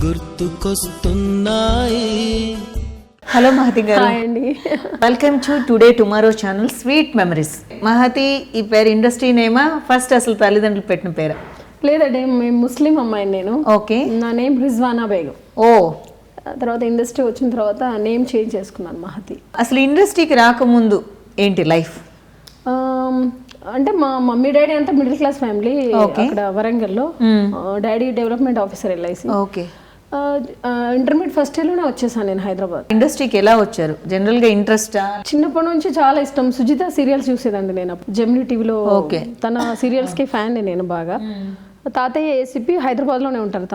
గుర్తుకొస్తున్నాయి. హలో మహతి గారు, welcome to today tomorrow channel sweet memories. Mahathi ఈ పేరు ఇండస్ట్రీ నేమా, ఫస్ట్ అసలు తల్లిదండ్రులు పెట్టిన పేరా? లేదండి, మేము ముస్లిం అమ్మాయిని. నేను ఓకే, నా నేమ్ రిజ్వానా బేగం. ఓ, తర్వాత ఇండస్ట్రీ వచ్చిన తర్వాత నేమ్ చేంజ్ చేసుకున్నాను మహతి. అసలు ఇండస్ట్రీకి రాకముందు ఏంటి లైఫ్? అంటే మా మమ్మీ డాడీ అంతా మిడిల్ క్లాస్ ఫ్యామిలీ. అక్కడ వరంగల్లో daddy development officer LIC. Okay, intermediate first ఇయర్లోనే వచ్చేసాను నేను హైదరాబాద్. ఇండస్ట్రీకి ఎలా వచ్చారు? జనరల్ గా ఇంట్రెస్ట్? చిన్నప్పటి నుంచి చాలా ఇష్టం. సుజిత సీరియల్స్ చూసేదండి నేను. జెమినీ టీవీలో తన సీరియల్స్ కి ఫ్యాన్ నేను బాగా. తాతయ్య ఏసీపీ హైదరాబాద్ లోనే ఉంటారు.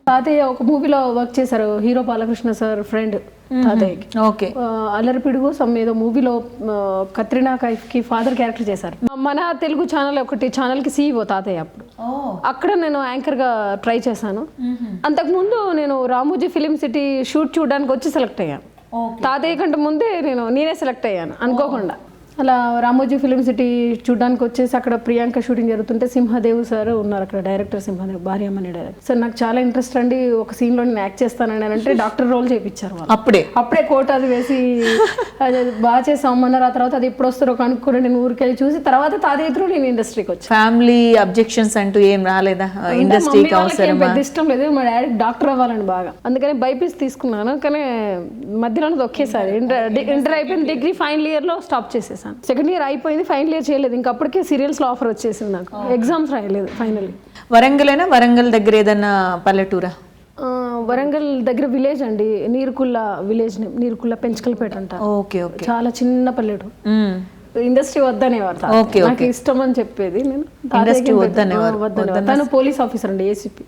తాతయ్య ఒక మూవీలో వర్క్ చేశారు, హీరో బాలకృష్ణ సార్ ఫ్రెండ్ తాతయ్యకి. ఓకే, అల్లరిపిడుగు సమ్ ఏదో మూవీలో కత్రినా కైఫ్ కి ఫాదర్ క్యారెక్టర్ చేశారు. మన తెలుగు ఛానల్ ఒకటి ఛానల్ కి సీఈఓ తాతయ్య. అప్పుడు అక్కడ నేను యాంకర్ గా ట్రై చేశాను. అంతకుముందు నేను రామోజీ ఫిలిం సిటీ షూట్ చూడడానికి వచ్చి సెలెక్ట్ అయ్యాను. తాతయ్య కంటే ముందే నేనే సెలెక్ట్ అయ్యాను అనుకోకుండా. అలా రామోజీ ఫిలిం సిటీ చూడడానికి వచ్చేసి అక్కడ ప్రియాంక షూటింగ్ జరుగుతుంటే సింహదేవ్ సార్ ఉన్నారు అక్కడ, డైరెక్టర్ సింహదేవ్, భార్యమని డైరెక్టర్ సార్. నాకు చాలా ఇంట్రెస్ట్ అండి, ఒక సీన్ లో నేను యాక్ట్ చేస్తానని అంటే డాక్టర్ రోల్ చేయించారు వాళ్ళు. అప్పుడే కోట అది వేసి బాగా చేసామన్నారు. ఆ తర్వాత అది ఎప్పుడు వస్తారో కనుక్కొని నేను ఊరికెళ్ళి చూసి తర్వాత తాతయ్యతో నేను ఇండస్ట్రీకి వచ్చాను. ఫ్యామిలీ అబ్జెక్షన్స్ అంటూ ఏం రాలేదా? ఇండస్ట్రీకి అవసరం పెద్ద ఇష్టం లేదు, మా డాడీ డాక్టర్ అవ్వాలని బాగా, అందుకని బైపీసీ తీసుకున్నాను. కానీ మధ్యలో ఒకేసారి ఇంటర్ అయిపోయింది, డిగ్రీ ఫైనల్ ఇయర్ లో స్టాప్ చేసేసాను. సెకండ్ ఇయర్ అయిపోయింది, ఫైనల్ ఇయర్ చేయలేదు. ఇంకా అప్పటికే సీరియల్స్ లో ఆఫర్ వచ్చేసింది నాకు. ఎగ్జామ్స్ రాయలేదు ఫైనల్. వరంగల్ దగ్గర ఏదన్నా పల్లెటూరా? వరంగల్ దగ్గర విలేజ్ అండి, నీరుకుల్ల విలేజ్, నీరుకుల్ల పెంచకలపేట అంటారు. ఓకే ఓకే, చాలా చిన్న పల్లెటూరు. ఇండస్ట్రీ వద్దనేవారు, నాకు ఇష్టం అని చెప్పేది. నేను తను పోలీస్ ఆఫీసర్ అండి, ఏసీపీ.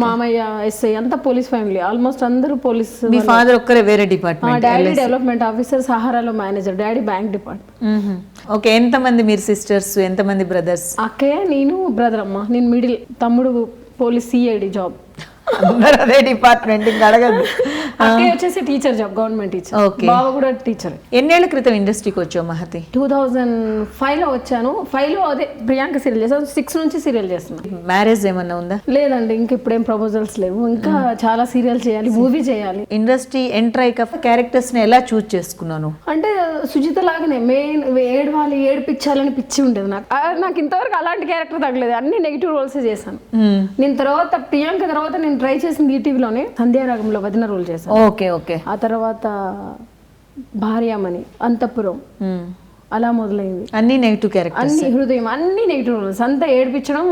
మామయ్య ఎస్ఐ, అంతా పోలీస్ ఫ్యామిలీ, ఆల్మోస్ట్ అందరూ పోలీస్. మీ ఫాదర్ ఒక్కరే వేరే డిపార్ట్మెంట్? డాడీ డెవలప్మెంట్ ఆఫీసర్, సహారాలో manager, daddy bank department. Okay, ఎంతమంది మీరు సిస్టర్స్, ఎంతమంది బ్రదర్స్? అక్కయ్య, నేను, బ్రదర్. అమ్మ నేను మిడిల్, తమ్ముడు పోలీస్ సిఐడి జాబ్. అదే డిపార్ట్మెంట్, ఇంకా అడగదు. అక్కయ్య వచ్చేసి టీచర్ జాబ్, గవర్నమెంట్ టీచర్. బావ కూడా టీచర్. ఎన్నేళ్ల క్రితం ఇండస్ట్రీకి వచ్చావు మహతి? 2005 లో వచ్చాను. 5 లో అదే ప్రియాంక సీరియల్ చేస్తాను, 6 నుంచి సీరియల్ చేస్తున్నాను. మ్యారేజ్ ఏమన్నా ఉందా? లేదండి, ఇంకా ఇప్పుడేం ప్రపోజల్స్ లేవు. ఇంకా చాలా సీరియల్ చేయాలి, మూవీ చేయాలి. ఇండస్ట్రీ ఎంటర్ అయ్యాక క్యారెక్టర్స్ ని ఎలా చూస్ చేసుకున్నాను? అంటే సుజిత లాగానే మెయిన్ ఏడవాలి, ఏడిపించాలని పిచ్చి ఉండేది నాకు. నాకు ఇంతవరకు అలాంటి క్యారెక్టర్ తగ్గలేదు, అన్ని నెగిటివ్ రోల్స్ చేశాను నేను. తర్వాత ప్రియాంక తర్వాత నేను ట్రై చేసింది ఈటీవీలోనే సంధ్యారాగంలో వదిన రోల్ చేశాను. Okay okay. ఆ తర్వాత భార్యామణి, అంతఃపురం, అలా మొదలైంది. అన్ని నెగిటివ్ క్యారెక్టర్స్, అన్ని హృదయం, అన్ని నెగిటివ్ రోల్స్, అంతా ఏడిపించడం.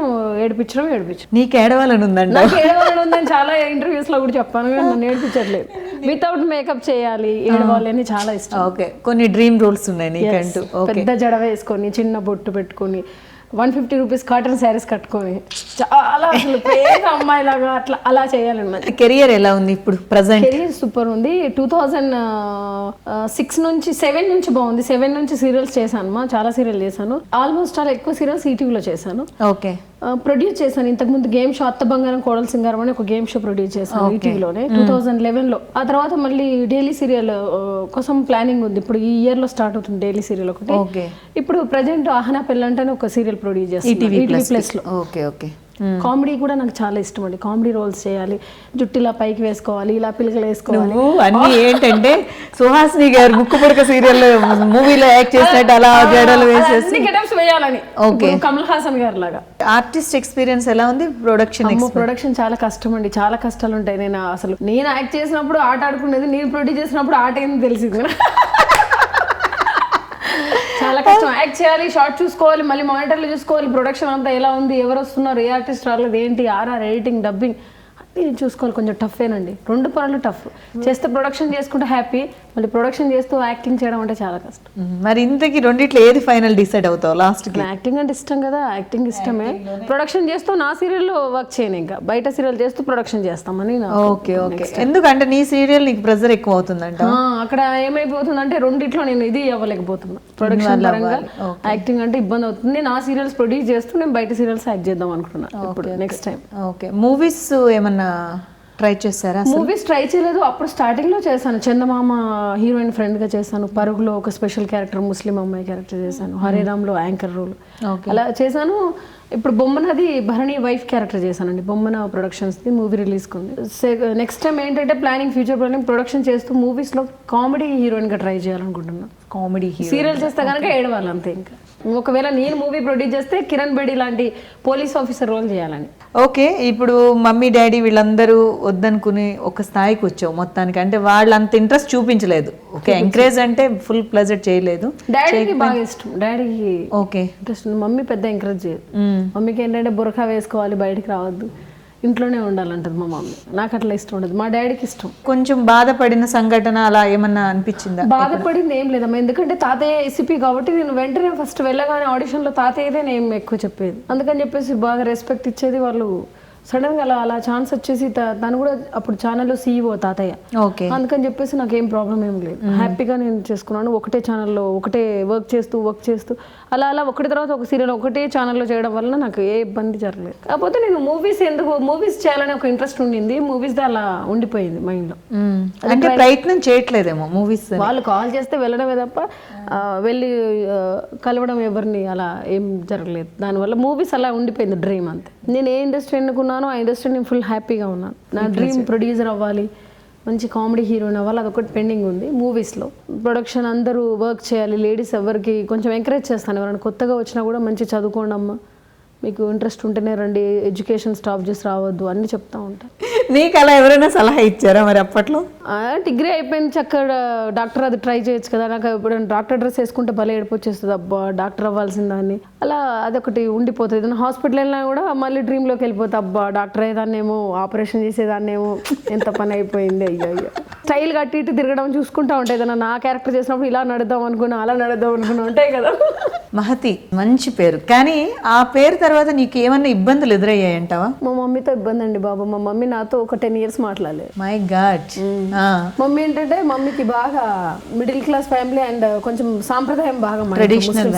నీకు ఏడవాలని ఉందండి? నాకు ఏడవాలని ఉందని చాలా ఇంటర్వ్యూస్ లో కూడా చెప్పాను, కానీ నన్ను ఏడిపించట్లేదు. వితౌట్ మేకప్ చేయాలి, ఏడవాలి అని చాలా ఇష్టం. ఓకే, కొన్ని డ్రీమ్ రోల్స్ ఉన్నాయి నీకంటూ? పెద్ద జడ వేసుకొని, చిన్న బొట్టు పెట్టుకొని, 150 రూపీస్ కాటన్ శారీస్ కట్టుకొని, చాలా అసలు పేద అమ్మాయి లాగా అలా చేయాలన్నమాట. కెరియర్ ఎలా ఉంది ఇప్పుడు ప్రెజెంట్? కెరియర్ సూపర్ ఉంది. 2006 నుంచి 7 నుంచి బాగుంది. 7 నుంచి సీరియల్స్ చేశాను, చాలా సీరియల్ చేశాను. ఆల్మోస్ట్ చాలా ఎక్కువ సీరియల్స్ ఈటీవీలో చేశాను. ఓకే, ప్రొడ్యూస్ చేశాను. ఇంతకుముందు గేమ్ షో అత్త బంగారం కోడల సింగారం అని ఒక గేమ్ షో ప్రొడ్యూస్ చేశాను ఈటీవీలోనే 2011 లో. ఆ తర్వాత మళ్ళీ డైలీ సీరియల్ కోసం ప్లానింగ్ ఉంది. ఇప్పుడు ఈ ఇయర్ లో స్టార్ట్ అవుతుంది డైలీ సీరియల్ ఒకటి. ఇప్పుడు ప్రజెంట్ ఆహనా పెళ్ళంటే ఒక సీరియల్ ప్రొడ్యూస్ చేస్తాను ఈటీవీ ప్లస్ లో. Okay okay. కామెడీ కూడా నాకు చాలా ఇష్టం అండి. కామెడీ రోల్స్ చేయాలి, జుట్టు ఇలా పైకి వేసుకోవాలి, ఇలా పిల్లకలు వేసుకోవాలి. అన్ని ఏంటంటే సుహాసిని గారు ముక్కు పుడక సీరియల్ మూవీలో యాక్ట్ చేసినట్టు అలా జడలు వేసేసి గెటప్స్ వేయాలని. కమల్ హాసన్ గారు లాగా. ఆర్టిస్ట్ ఎక్స్పీరియన్స్ ఎలా ఉంది? ప్రొడక్షన్ చాలా కష్టం అండి, చాలా కష్టాలు ఉంటాయి. నేను యాక్ట్ చేసినప్పుడు ఆట ఆడుకునేది, నేను ప్రొడ్యూస్ చేసినప్పుడు ఆట ఏంది తెలిసింది. చాలా కష్టం. యాక్ట్ చేయాలి, షార్ట్ చూసుకోవాలి, మళ్ళీ మానిటర్లు చూసుకోవాలి, ప్రొడక్షన్ అంతా ఎలా ఉంది, ఎవరు వస్తున్నారు, ఏ ఆర్టిస్ట్ రాలేదు, ఏంటి, ఆర్ఆర్, ఎడిటింగ్, డబ్బింగ్ అన్నీ చూసుకోవాలి. కొంచెం టఫేనండి, 2 పనులు టఫ్. చేస్తే ప్రొడక్షన్ చేసుకుంటే హ్యాపీ, మళ్ళీ ప్రొడక్షన్ చేస్తూ యాక్టింగ్ చేయడం అంటే చాలా కష్టం. మరి ఇంతకీ రెండిట్లో ఏది ఫైనల్ డిసైడ్ అవుతావు లాస్ట్ కి? యాక్టింగ్ అంటే ఇష్టం కదా, యాక్టింగ్ ఇష్టమే. ప్రొడక్షన్ చేస్తూ నా సీరియల్లో వర్క్ చేయను, ఇంకా బయట సీరియల్ చేస్తూ ప్రొడక్షన్ చేస్తామని. Okay okay. ఎందుకంటే నీ సీరియల్ నీకు ప్రెజర్ ఎక్కువ అవుతుందంట. అక్కడ ఏమైపోతుందంటే రెండిట్లో నేను ఇది అవ్వలేకపోతున్నా. ప్రొడక్షన్ పరంగా యాక్టింగ్ అంటే ఇబ్బంది అవుతుంది. నా సీరియల్స్ ప్రొడ్యూస్ చేస్తూ నేను బయట సీరియల్స్ యాక్ట్ చేద్దాం అనుకున్నా ఇప్పుడు నెక్స్ట్ టైం. ఓకే, మూవీస్ ఏమన్నా ట్రై చేశారా? మూవీస్ ట్రై చేయలేదు. అప్పుడు స్టార్టింగ్ లో చేశాను, చందమామ హీరోయిన్ ఫ్రెండ్ గా చేశాను, పరుగులో ఒక స్పెషల్ క్యారెక్టర్ ముస్లిం అమ్మాయి క్యారెక్టర్ చేశాను, హరేరామ్ లో యాంకర్ రోల్ అలా చేశాను. ఇప్పుడు బొమ్మనది భరణి వైఫ్ క్యారెక్టర్ చేశానండి, బొమ్మన ప్రొడక్షన్స్ది మూవీ రిలీజ్కి ఉంది. నెక్స్ట్ టైం ఏంటంటే ప్లానింగ్, ఫ్యూచర్ ప్లానింగ్, ప్రొడక్షన్ చేస్తూ మూవీస్లో కామెడీ హీరోయిన్గా ట్రై చేయాలనుకుంటున్నాను. కామెడీ సీరియల్ చేస్తే కనుక ఏడవాలి అంతే. ఇంకా ఒకవేళ నేను మూవీ ప్రొడ్యూస్ చేస్తే కిరణ్ బేడి లాంటి పోలీస్ ఆఫీసర్ రోల్ చేయాలని. ఓకే, ఇప్పుడు మమ్మీ డాడీ వీళ్ళందరూ వద్దనుకుని ఒక స్థాయికి వచ్చావు మొత్తానికి, అంటే వాళ్ళు అంత ఇంట్రెస్ట్ చూపించలేదు. ఓకే, ఎంకరేజ్ అంటే ఫుల్ ప్లెజర్ చేయలేదు. డాడీకి బాగా ఇష్టం, డాడీకి ఓకే ఇంట్రెస్ట్ ఉంది. మమ్మీ పెద్ద ఎంకరేజ్ చేయదు. మమ్మీకి ఏంటంటే బురఖా వేసుకోవాలి, బయటికి రావద్దు, ఇంట్లోనే ఉండాలంటది మా మమ్మీ. నాకు అట్లా ఇష్టం ఉండదు, మా డాడీకి ఇష్టం. కొంచెం బాధపడిన సంఘటన అలా ఏమన్నా అనిపించిందా? బాధపడింది ఏం లేదమ్మా, ఎందుకంటే తాతయ్య ఎసిపి కాబట్టి నేను వెంటనే ఫస్ట్ వెళ్ళగానే ఆడిషన్లో తాతయ్యదే నేను ఎక్కువ చెప్పేది. అందుకని చెప్పేసి బాగా రెస్పెక్ట్ ఇచ్చేది. వాళ్ళు సడన్ గా అలా ఛాన్స్ వచ్చేసి తను కూడా అప్పుడు ఛానల్లో CEO తాతయ్య. ఓకే, అందుకని చెప్పేసి నాకు ఏం ప్రాబ్లం ఏం లేదు, హ్యాపీగా నేను చేసుకున్నాను. ఒకటే ఛానల్లో ఒకటే వర్క్ చేస్తూ అలా ఒకటి తర్వాత ఒక సీరియల్ ఒకటే ఛానల్లో చేయడం వల్ల నాకు ఏ ఇబ్బంది జరగలేదు. కాకపోతే నేను మూవీస్ చేయాలని ఒక ఇంట్రెస్ట్ ఉండింది, మూవీస్ అలా ఉండిపోయింది మైండ్ లో. అంటే ప్రయత్నం చేయట్లేదేమో మూవీస్. వాళ్ళు కాల్ చేస్తే వెళ్ళడమే తప్ప వెళ్ళి కలవడం ఎవరిని అలా ఏం జరగలేదు. దానివల్ల మూవీస్ అలా ఉండిపోయింది డ్రీమ్ అంతే. నేను ఏ ఇండస్ట్రీ ఎన్నుకున్నానో ఆ ఇండస్ట్రీ నేను ఫుల్ హ్యాపీగా ఉన్నాను. నా డ్రీమ్ ప్రొడ్యూసర్ అవ్వాలి, మంచి కామెడీ హీరోయిన్ అవ్వాలి, అదొకటి పెండింగ్ ఉంది. మూవీస్లో ప్రొడక్షన్ అందరూ వర్క్ చేయాలి, లేడీస్ ఎవరికి కొంచెం ఎంకరేజ్ చేస్తాను. ఎవరైనా కొత్తగా వచ్చినా కూడా మంచి చదువుకోండి అమ్మ, మీకు ఇంట్రెస్ట్ ఉంటేనే రండి, ఎడ్యుకేషన్ స్టాప్ చేసి రావద్దు అన్నీ చెప్తా ఉంటాను. నీకు అలా ఎవరైనా సలహా ఇచ్చారా మరి అప్పట్లో? డిగ్రీ అయిపోయింది చక్కగా డాక్టర్ అది ట్రై చేయొచ్చు కదా, నాకు ఇప్పుడు డాక్టర్ డ్రెస్ వేసుకుంటే భలే ఏడుపు వచ్చేస్తుంది, అబ్బా డాక్టర్ అవ్వాల్సిందాన్ని, అలా అదొకటి ఉండిపోతుంది. ఏదైనా హాస్పిటల్ వెళ్ళినా కూడా మళ్ళీ డ్రీమ్లోకి వెళ్ళిపోతే అబ్బా డాక్టర్ అయ్యేదాన్నేమో, ఆపరేషన్ చేసేదాన్నేమో, ఎంత పని అయిపోయింది, అయ్యో. స్టైల్గా అటు ఇటు తిరగడం చూసుకుంటా ఉంటాయి. ఏదైనా నా క్యారెక్టర్ చేసినప్పుడు ఇలా నడుద్దాం అనుకున్నా, అలా నడుద్దాం అనుకున్నా ఉంటాయి కదా. మహతి మంచి పేరు, కానీ ఆ పేరు తర్వాత నీకు ఏమన్నా ఇబ్బందులు ఎదురయ్యాయంటావా? మా మమ్మీతో ఇబ్బంది అండి బాబు. మా మమ్మీ నాతో ఒక 10 years మాట్లాడలేదు. My God. మమ్మీ ఏంటంటే మమ్మీకి బాగా మిడిల్ క్లాస్ ఫ్యామిలీ అండ్ కొంచెం సాంప్రదాయం బాగా, ట్రెడిషనల్.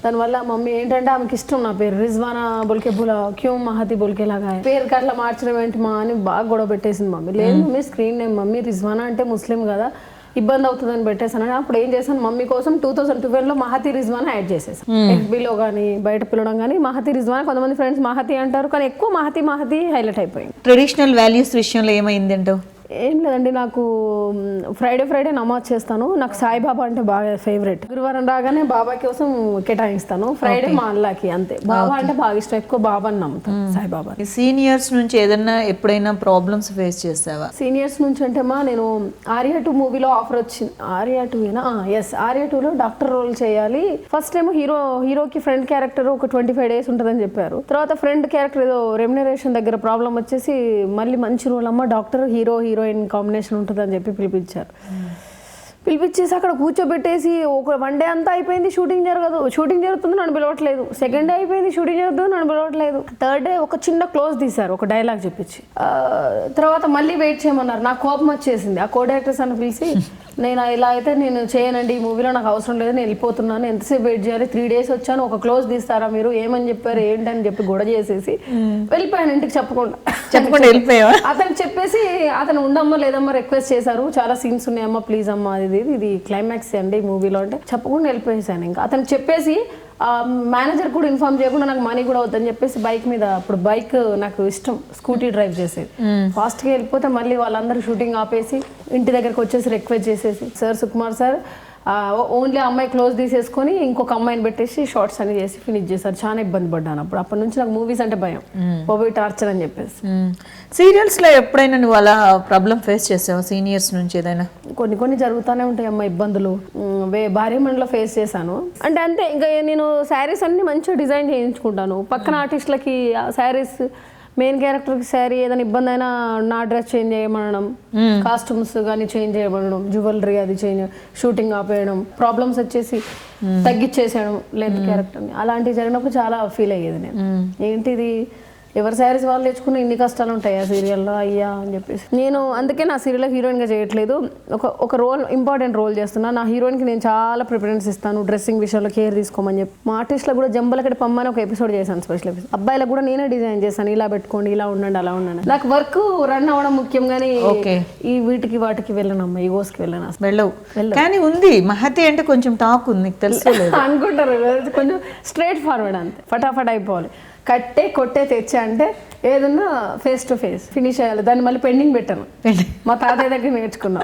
దానివల్ల మమ్మీ ఏంటంటే ఆమెకి ఇష్టం నా పేరు రిజ్వానా బోల్కే బులా క్యూ మహతి బోల్కే లాగా, పేరుకి అట్లా మార్చడం ఏంటి మా అని బాగా గొడవ పెట్టేసింది మమ్మీ. లేదు mummy screen name, mummy Rizwana అంటే ముస్లిం కదా ఇబ్బంది అవుతుందని పెట్టేసాను. అప్పుడు ఏం చేశాను, మమ్మీ కోసం 2012లో మహతి రిజ్వానా యాడ్ చేసేసాను. FBలో కానీ బయట పిలవడం కానీ మహతి రిజ్వానా, కొంతమంది ఫ్రెండ్స్ మహతి అంటారు కానీ ఎక్కువ మహతి హైలైట్ అయిపోయింది. ట్రెడిషనల్ వాల్యూస్ విషయంలో ఏమైంది అంటావు? ఏం లేదండి, నాకు ఫ్రైడే నమాజ్ చేస్తాను. నాకు సాయిబాబా అంటే బాగా ఫేవరెట్. గురువారం రాగానే బాబా కోసం కేటాయిస్తాను, ఫ్రైడే మా అల్లాకి అంతే. బాబా అంటే బాగా ఇష్టం, ఎక్కువ బాబాని నమ్ముతాను, సాయిబాబా. సీనియర్స్ నుంచి ఏదన్నా ఎప్పుడైనా ప్రాబ్లమ్స్ ఫేస్ చేసావా? సీనియర్స్ నుంచి అంటే నేను ఆర్యా 2 మూవీలో ఆఫర్ వచ్చింది. ఆర్యా 2లో డాక్టర్ రోల్ చేయాలి. ఫస్ట్ ఏమో హీరోకి ఫ్రెండ్ క్యారెక్టర్ ఒక 25 days ఉంటుందని చెప్పారు. తర్వాత ఫ్రెండ్ క్యారెక్టర్ ఏదో రెమ్యునరేషన్ దగ్గర ప్రాబ్లం వచ్చేసి మళ్ళీ మంచి రోల్ అమ్మ, డాక్టర్ హీరోయిన్ కాంబినేషన్ ఉంటుందని చెప్పి పిలిపించేసి అక్కడ కూర్చోబెట్టేసి ఒక 1 day అంతా అయిపోయింది, షూటింగ్ జరుగుతుంది నన్ను పిలవట్లేదు. 2nd day అయిపోయింది, షూటింగ్ జరుగుతుంది నన్ను పిలవట్లేదు. 3rd day ఒక చిన్న క్లోజ్ తీశారు, ఒక డైలాగ్ చెప్పించి. తర్వాత మళ్ళీ వెయిట్ చేయమన్నారు. నాకు కోపం వచ్చేసింది. ఆ కో డైరెక్టర్స్ అని పిలిచి, నేను ఇలా అయితే నేను చేయనండి, ఈ మూవీలో నాకు అవసరం లేదు, నేను వెళ్ళిపోతున్నాను, ఎంతసేపు వెయిట్ చేయాలి, 3 days వచ్చాను, ఒక క్లోజ్ తీస్తారా మీరు, ఏమని చెప్పారు ఏంటని చెప్పి గొడవ చేసేసి వెళ్ళిపోయాను ఇంటికి చెప్పకుండా వెళ్ళిపోయావా? అతను చెప్పేసి అతను ఉండమ్మా లేదమ్మా రిక్వెస్ట్ చేశారు, చాలా సీన్స్ ఉన్నాయమ్మా ప్లీజ్ అమ్మా, ఇది క్లైమాక్స్ అండి ఈ మూవీలో అంటే చెప్పకుండా వెళ్ళిపోయేసాను. ఇంకా అతను చెప్పేసి మేనేజర్ కూడా ఇన్ఫార్మ్ చేయకుండా నాకు మనీ కూడా వద్దని చెప్పేసి బైక్ మీద, అప్పుడు బైక్ నాకు ఇష్టం, స్కూటీ డ్రైవ్ చేసేది, ఫాస్ట్గా వెళ్ళిపోతే మళ్ళీ వాళ్ళందరూ షూటింగ్ ఆపేసి ఇంటి దగ్గరకు వచ్చేసి రిక్వెస్ట్ చేసేసి, సార్ సుకుమార్ సార్ ఓన్లీ అమ్మాయి క్లోజ్ తీసేసుకొని ఇంకొక అమ్మాయిని పెట్టేసి షార్ట్స్ అని చేసి ఫినిష్ చేశారు. చాలా ఇబ్బంది పడ్డాను అప్పుడు. అప్పటి నుంచి నాకు మూవీస్ అంటే భయం, పోయి టార్చర్ అని చెప్పేసి. సీరియల్స్లో ఎప్పుడైనా నువ్వు అలా ప్రాబ్లం ఫేస్ చేసావా సీనియర్స్ నుంచి ఏదైనా? కొన్ని జరుగుతూనే ఉంటాయి అమ్మ ఇబ్బందులు. భార్యమండలో ఫేస్ చేశాను. అంటే అంతే, ఇంకా నేను శారీస్ అన్ని మంచిగా డిజైన్ చేయించుకుంటాను. పక్కన ఆర్టిస్టులకి శారీస్, మెయిన్ క్యారెక్టర్కి శారీ ఏదైనా ఇబ్బంది అయినా నా డ్రెస్ చేంజ్ చేయమనడం, కాస్ట్యూమ్స్ కానీ చేంజ్ చేయమనడం, జ్యువెలరీ అది చేంజ్, షూటింగ్ ఆపేయడం, ప్రాబ్లమ్స్ వచ్చేసి తగ్గిచ్చేసేయడం లెంత్ క్యారెక్టర్ని, అలాంటివి జరిగినప్పుడు చాలా ఫీల్ అయ్యేది నేను. ఏంటిది ఎవరి శారీస్ వాళ్ళు తెచ్చుకున్న ఇన్ని కష్టాలు ఉంటాయి ఆ సీరియల్లో అయ్యా అని చెప్పేసి నేను అందుకే నా సీరియల్లో హీరోయిన్గా చేయట్లేదు. ఒక రోల్ ఇంపార్టెంట్ రోల్ చేస్తున్నా. నా హీరోయిన్కి నేను చాలా ప్రిఫరెన్స్ ఇస్తాను, డ్రెస్సింగ్ విషయంలో కేర్ తీసుకోమని చెప్పి. మా ఆర్టిస్ట్లో కూడా జంబలకడి పమ్మని ఒక ఎపిసోడ్ చేశాను, స్పెషల్ ఎపిసోడ్. అబ్బాయిలకు కూడా నేనే డిజైన్ చేశాను, ఇలా పెట్టుకోండి, ఇలా ఉండండి, అలా ఉండండి. నాకు వర్క్ రన్ అవ్వడం ముఖ్యం, కానీ ఈ వీటికి వాటికి వెళ్ళనమ్మా, ఈ గోస్కి వెళ్ళను అసలు. వెళ్ళవు. కానీ ఉంది మహతి అంటే కొంచెం టాక్ ఉంది, నీకు తెలుసు అనుకుంటారు. కొంచెం స్ట్రైట్ ఫార్వర్డ్ అంతే, ఫటాఫట్ అయిపోవాలి. కట్టే కొట్టే తెచ్చా అంటే ఏదన్నా ఫేస్ టు ఫేస్ ఫినిష్ అయ్యాలి. దాన్ని మళ్ళీ పెండింగ్ పెట్టాను. మా తాతయ్య దగ్గర నేర్చుకున్నా.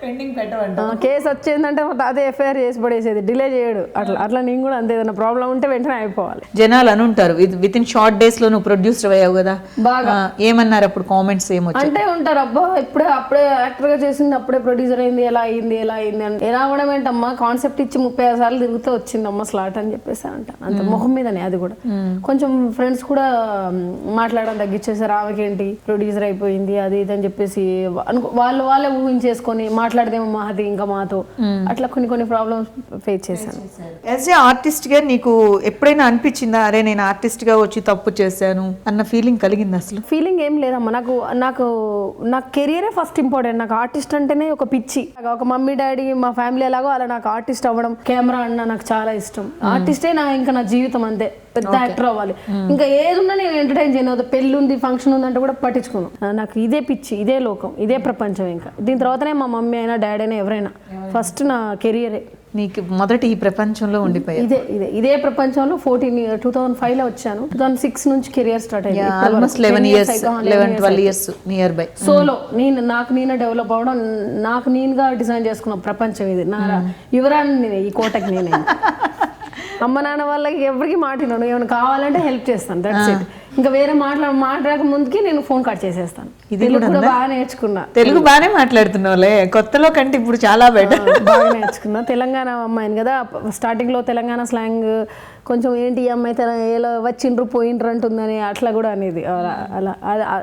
పెండింగ్ పెట్టవంట. కేసు వచ్చిందంటే మా తాతయ్య ఎఫ్ఐఆర్ చేసి పడేసేది, డిలే చేయడు. అట్లా నేను కూడా అంతే, ఏదైనా ప్రాబ్లం ఉంటే వెంటనే అయిపోవాలి. జనాలు అని ఉంటారు విత్ ఇన్ షార్ట్ డేస్ లో నువ్వు ప్రొడ్యూసర్ అయ్యావు కదా, బాగా ఏమన్నారు అప్పుడు కామెంట్స్ ఏమొచ్చాయి? అంటే ఉంటారు, అబ్బా అప్పుడే యాక్టర్ గా చేసింది, అప్పుడే ప్రొడ్యూసర్ అయింది, ఎలా అయింది అని. ఎలా అవడం ఏంటమ్మా, కాన్సెప్ట్ ఇచ్చి 36 సార్లు తిరుగుతూ వచ్చిందమ్మా స్లాట్ అని చెప్పేసి అంటాను. అంత ముఖం మీదనే. అది కూడా కొంచెం ఫ్రెండ్స్ కూడా మాట్లాడడం తగ్గించేసారు. ఆమెకేంటి ప్రొడ్యూసర్ అయిపోయింది అది ఇది అని చెప్పేసి వాళ్ళే ఊహించేసుకొని మాట్లాడదేమో మహతి ఇంకా మాతో, అట్లా కొన్ని ప్రాబ్లమ్స్ ఫేస్ చేశాను. యాజ్ ఏ ఆర్టిస్ట్ గా నీకు ఎప్పుడైనా అనిపించిందా, అరే నేను ఆర్టిస్ట్ గా వచ్చి తప్పు చేశాను అన్న ఫీలింగ్ కలిగింది? అసలు ఫీలింగ్ ఏం లేదమ్మా. నాకు కెరియరే ఫస్ట్ ఇంపార్టెంట్. నాకు ఆర్టిస్ట్ అంటేనే ఒక పిచ్చి. ఒక మమ్మీ డాడీ మా ఫ్యామిలీ ఎలాగో అలా నాకు ఆర్టిస్ట్ అవ్వడం, కెమెరా అన్న నాకు చాలా ఇష్టం. ఆర్టిస్టే ఇంకా నా జీవితం అంతే. పెద్ద యాక్టర్ అవ్వాలి, ఇంకా ఏదున్నా నేను ఎంటర్టైన్ చేయను. పెళ్లి ఉంది, ఫంక్షన్ ఉందంటే కూడా పట్టించుకోను. నాకు ఇదే పిచ్చి, ఇదే లోకం, ఇదే ప్రపంచం. ఇంకా దీని తర్వాతనే మా మమ్మీ అయినా డాడీ అయినా ఎవరైనా. ఫస్ట్ నా కెరియరే. నీకు మొదటి ఈ ప్రపంచంలో ఉండిపోయి ఇదే ప్రపంచంలో 2005లో వచ్చాను. 2006 నుంచి కెరియర్ స్టార్ట్ అయ్యింది. Almost 11-12 years near by. Solo నాకు నేనే డెవలప్ అవ్వడం, నాకు నేనుగా డిజైన్ చేసుకున్న ప్రపంచం ఇది. నా యువరాన్ని నేనే, ఈ కోటకి నేనే. అమ్మ నాన్న వాళ్ళకి ఎవరికి మాట్లాడను, ఏమైనా కావాలంటే హెల్ప్ చేస్తాను, దట్స్ ఇట్. ఇంకా వేరే మాట్లాడక ముందుకి నేను ఫోన్ కట్ చేసేస్తాను. తెలుగు కూడా బాగా నేర్చుకున్నా. తెలుగు బాగానే మాట్లాడుతున్నావులే, కొత్తలో కంటే ఇప్పుడు చాలా బెటర్. బాగా నేర్చుకున్నా. తెలంగాణ అమ్మాయిని కదా, స్టార్టింగ్ లో తెలంగాణ స్లాంగ్ కొంచెం ఏంటి ఈ అమ్మాయి ఎలా వచ్చిండ్రు పోయిండ్రు అంటుందని అట్లా కూడా అనేది. అలా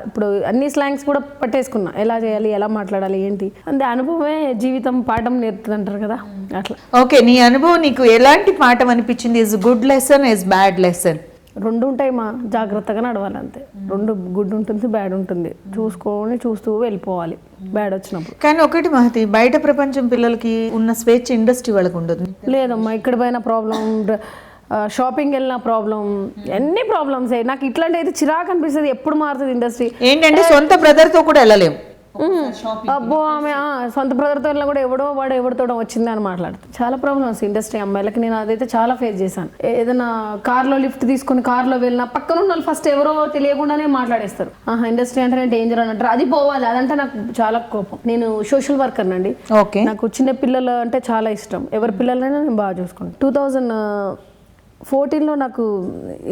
ఇప్పుడు అన్ని స్లాంగ్స్ కూడా పట్టేసుకున్నా, ఎలా చేయాలి, ఎలా మాట్లాడాలి, ఏంటి అంటే అనుభవమే జీవితం పాఠం నేర్పుతుంది అంటారు కదా, అట్లా. ఓకే, నీ అనుభవం నీకు ఎలాంటి పాఠం అనిపించింది? Is good lesson, is bad lesson? రెండు ఉంటాయి మా, జాగ్రత్తగా నడవాలి అంతే. రెండు గుడ్ ఉంటుంది, బ్యాడ్ ఉంటుంది. చూస్తూ వెళ్ళిపోవాలి బ్యాడ్ వచ్చినప్పుడు. కానీ ఒకటి మహతి, బయట ప్రపంచం పిల్లలకి ఉన్న స్వేచ్ఛ ఇండస్ట్రీ వాళ్ళకి ఉండదు. లేదమ్మా, ఇక్కడ పోయిన ప్రాబ్లం, షాపింగ్ వెళ్ళిన ప్రాబ్లం, ఎన్ని ప్రాబ్లమ్స్. నాకు ఇట్లాంటి అయితే చిరాకు అనిపిస్తుంది. ఎప్పుడు మారుతుంది ఇండస్ట్రీ? ఏంటంటే సొంత బ్రదర్ తో కూడా వెళ్ళలేము. అబ్బో ఆమె సొంత బ్రదర్తో వెళ్ళినా కూడా వాడు ఎవరితో వచ్చింది అని మాట్లాడుతుంది. చాలా ప్రాబ్లమ్స్ ఇండస్ట్రీ అమ్మాయిలకి. నేను అదైతే చాలా ఫేస్ చేశాను. ఏదైనా కార్లో లిఫ్ట్ తీసుకొని కార్లో వెళ్ళినా పక్కన ఉన్న వాళ్ళు ఫస్ట్ ఎవరో తెలియకుండానే మాట్లాడేస్తారు. ఇండస్ట్రీ అంటేనే డేంజర్ అని అంటారు. అది పోవాలి, అదంటే నాకు చాలా కోపం. నేను సోషల్ వర్కర్ అండి. నాకు చిన్న పిల్లలు అంటే చాలా ఇష్టం. ఎవరి పిల్లలైనా నేను బాగా చూసుకుంటాను. 2014లో నాకు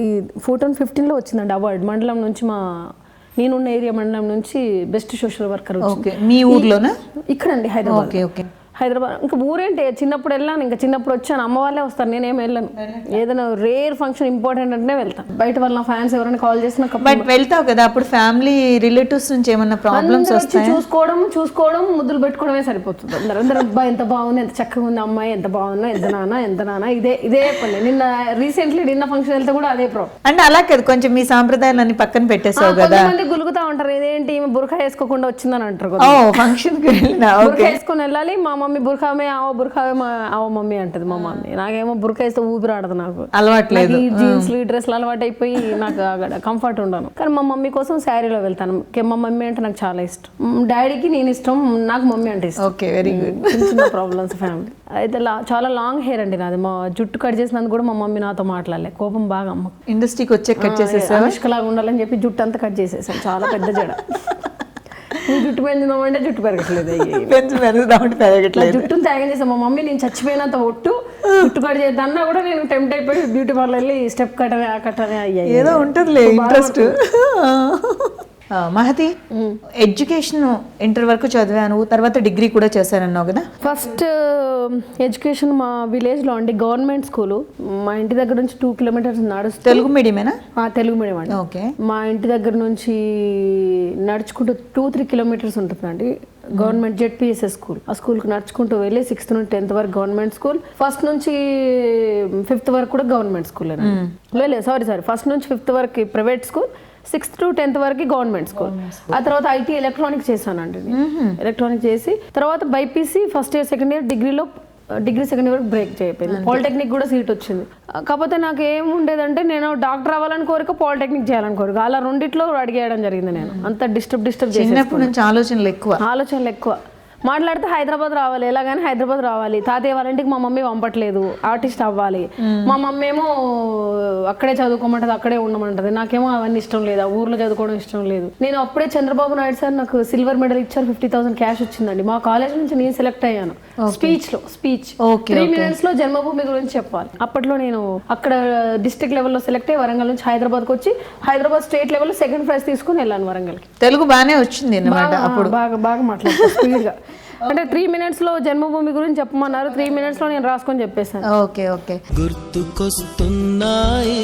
ఈ 2015లో వచ్చిందండి అవార్డు మండలం నుంచి. నేనున్న ఏరియా మండలం నుంచి బెస్ట్ సోషల్ వర్కర్. మీ ఊర్లోనా? ఇక్కడండి, హైదరాబాద్. ఇంకా ఊరేంటి, చిన్నప్పుడు వెళ్ళాను, ఇంకా చిన్నప్పుడు వచ్చాను. అమ్మ వాళ్ళే వస్తారు, నేనేం వెళ్ళను. ఏదైనా రేర్ ఫంక్షన్ ఇంపార్టెంట్ అంటే వెళ్తాను. బయట వాళ్ళ ఫ్యాన్స్ ఎవరైనా కాల్ చేసినా వెళ్తావు కదా, అప్పుడు ఫ్యామిలీ రిలేటివ్స్ నుంచి ఏమన్నా ప్రాబ్లమ్స్ వస్తాయి? చూసుకోవడం ముద్దులు పెట్టుకోవడమే సరిపోతుంది. అందరూ అబ్బాయి ఎంత బాగుంది, ఎంత చక్కగా ఉంది, అమ్మాయి ఎంత బాగుందో, ఎంత నాన్న ఇదే పని. నిన్న ఫంక్షన్ వెళ్తే కూడా అదే ప్రాబ్లం. అంటే అలా కదా, కొంచెం మీ సాంప్రదాయాలన్నీ పక్కన పెట్టేసావు కదా. కొంతమంది గులుగుతా ఉంటారు, ఇదేంటి బుర్ఖా వేసుకోకుండా వచ్చిందని అంటారు. ఫంక్షన్ బుర్ఖా వేసుకొని వెళ్ళాలి. మా మమ్మీ బుర్ఖామే ఆవో మమ్మీ అంటది మా మమ్మీ. నాకేమో బుర్ఖా వేస్తే ఊపిరాడదు, నాకు అలవాట్లేదు. జీన్స్లు డ్రెస్లు అలవాటు అయిపోయి నాకు కంఫర్ట్ ఉండను. కానీ మా మమ్మీ కోసం శారీలో వెళ్తాను. మా మమ్మీ అంటే నాకు చాలా ఇష్టం. డాడీకి నేను ఇష్టం, నాకు మమ్మీ అంటే ఇష్టం. Okay, very good. చిన్న ప్రాబ్లమ్స్ ఫ్యామిలీ. అయితే చాలా లాంగ్ హెయిర్ అండి నాది. మా జుట్టు కట్ చేసినందుకు కూడా మా మమ్మీ నాతో మాట్లాడలే, కోపం బాగా. అమ్మ ఇండస్ట్రీకి వచ్చే కట్ చేసేసా, అనుష్కలాగా ఉండాలని చెప్పి జుట్టు అంతా కట్ చేసేసాను. చాలా పెద్ద జడ. జుట్టు పెంచుదామంటే జుట్టు పెరగట్లేదు. జుట్టును త్యాగం చేసాను. మా మమ్మీ నేను చచ్చిపోయినంత ఒట్టు జుట్టు కట్ చేద్దాన్నా కూడా నేను టెంప్ట్ అయిపోయి బ్యూటీ పార్లర్ వెళ్ళి స్టెప్ కట్టనే ఆ కట్టనే అయ్యాయి. ఏదో ఉంటుందిలే ఇంట్రెస్ట్. మహతి, ఎడ్యుకేషన్ ఇంటర్ వరకు చదివాను, తర్వాత డిగ్రీ కూడా చేశానన్నావు కదా. ఫస్ట్ ఎడ్యుకేషన్ మా విలేజ్లో అండి, గవర్నమెంట్ స్కూలు. మా ఇంటి దగ్గర నుంచి 2 kilometers నడుస్తూ. తెలుగు మీడియమేనా? తెలుగు మీడియం అండి. ఓకే. మా ఇంటి దగ్గర నుంచి నడుచుకుంటూ 2-3 kilometers ఉంటుందండి గవర్నమెంట్ జెడ్పిఎస్ఎస్ స్కూల్. ఆ స్కూల్కి నడుచుకుంటూ వెళ్ళి 6th నుంచి 10th వరకు గవర్నమెంట్ స్కూల్. ఫస్ట్ నుంచి 5th వరకు కూడా గవర్నమెంట్ స్కూల్. లేదు సారీ, ఫస్ట్ నుంచి 5th వరకు private school, 6th to 10th వరకు గవర్నమెంట్ స్కూల్. ఆ తర్వాత ఐటీ ఎలక్ట్రానిక్స్ చేశానండి. ఎలక్ట్రానిక్స్ చేసి తర్వాత BiPC first year second year degree second year break చేయకపోయింది. పాలిటెక్నిక్ కూడా సీట్ వచ్చింది. కాకపోతే నాకు ఏముండేదంటే నేను డాక్టర్ అవ్వాలని కోరిక, పాలిటెక్నిక్ చేయాలని కోరిక, అలా రెండిట్లో అడిగేయడం జరిగింది. నేను అంత డిస్టర్బ్ చిన్నప్పటి నుంచి ఆలోచనలు ఎక్కువ మాట్లాడితే హైదరాబాద్ రావాలి, ఎలాగైనా హైదరాబాద్ రావాలి, తాతయ్య వాళ్ళ ఇంటికి మా మమ్మీ పంపట్లేదు, ఆర్టిస్ట్ అవ్వాలి, మా మమ్మీ ఏమో అక్కడే చదువుకోమంటది, అక్కడే ఉండమంటది, నాకేమో అవన్నీ ఇష్టం లేదు, ఊర్లో చదువుకోవడం ఇష్టం లేదు. నేను అప్పుడే చంద్రబాబు నాయుడు సార్ నాకు సిల్వర్ మెడల్ ఇచ్చారు, 50,000 క్యాష్ వచ్చిందండి. మా కాలేజ్ నుంచి నేను సెలెక్ట్ అయ్యాను స్పీచ్ 3 minutes లో జన్మభూమి గురించి చెప్పాలి. అప్పట్లో నేను అక్కడ డిస్ట్రిక్ట్ లెవెల్లో సెలెక్ట్ అయ్యి వరంగల్ నుంచి హైదరాబాద్కి వచ్చి హైదరాబాద్ స్టేట్ లెవెల్లో సెకండ్ ప్రైజ్ తీసుకుని వెళ్ళాను వరంగల్కి. తెలుగు బాగానే వచ్చింది అప్పుడు, బాగా మాట్లాడుతాను స్పీడ్ గా. అంటే 3 minutes లో జన్మభూమి గురించి చెప్పమన్నారు, 3 minutes లో నేను రాసుకొని చెప్పేశాను. ఓకే గుర్తుకొస్తున్నాయి